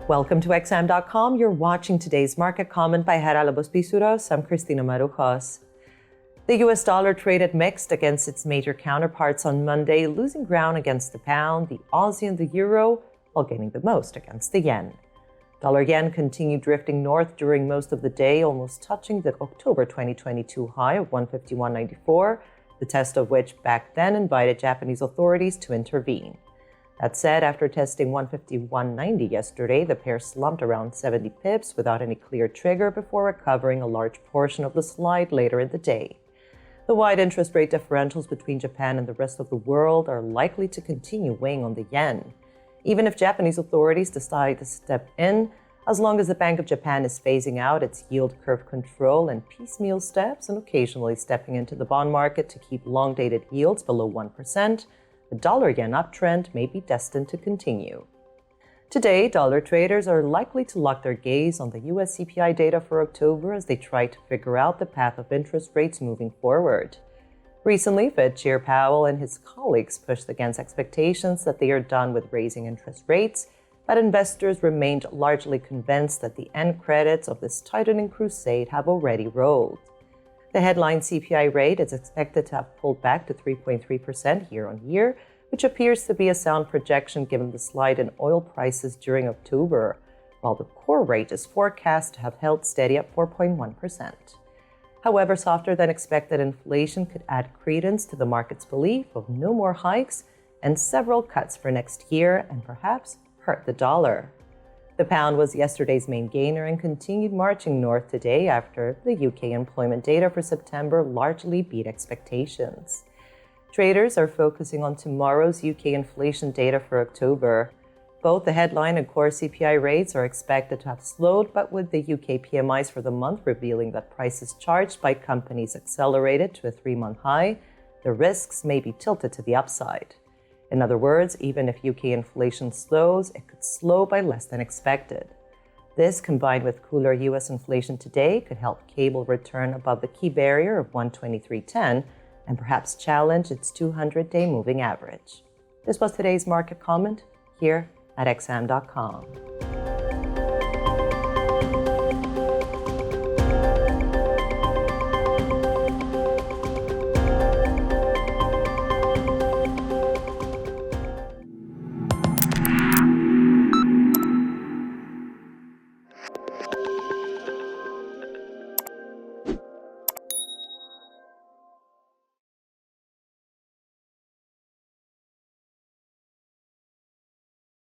Welcome to XM.com. You're watching today's market comment by Hera Labos-Pisuros. I'm Cristina Marujos. The US dollar traded mixed against its major counterparts on Monday, losing ground against the pound, the Aussie, and the euro, while gaining the most against the yen. Dollar-yen continued drifting north during most of the day, almost touching the October 2022 high of 151.94, the test of which back then invited Japanese authorities to intervene. That said, after testing 151.90 yesterday, the pair slumped around 70 pips without any clear trigger before recovering a large portion of the slide later in the day. The wide interest rate differentials between Japan and the rest of the world are likely to continue weighing on the yen. Even if Japanese authorities decide to step in, as long as the Bank of Japan is phasing out its yield curve control and piecemeal steps and occasionally stepping into the bond market to keep long-dated yields below 1%, the dollar-yen uptrend may be destined to continue. Today, dollar traders are likely to lock their gaze on the US CPI data for October as they try to figure out the path of interest rates moving forward. Recently, Fed Chair Powell and his colleagues pushed against expectations that they are done with raising interest rates, but investors remained largely convinced that the end credits of this tightening crusade have already rolled. The headline CPI rate is expected to have pulled back to 3.3% year-on-year, which appears to be a sound projection given the slide in oil prices during October, while the core rate is forecast to have held steady at 4.1%. However, softer than expected inflation could add credence to the market's belief of no more hikes and several cuts for next year and perhaps hurt the dollar. The pound was yesterday's main gainer and continued marching north today after the UK employment data for September largely beat expectations. Traders are focusing on tomorrow's UK inflation data for October. Both the headline and core CPI rates are expected to have slowed, but with the UK PMIs for the month revealing that prices charged by companies accelerated to a 3-month high, the risks may be tilted to the upside. In other words, even if UK inflation slows, it could slow by less than expected. This, combined with cooler US inflation today, could help cable return above the key barrier of 123.10 and perhaps challenge its 200-day moving average. This was today's market comment here at XM.com.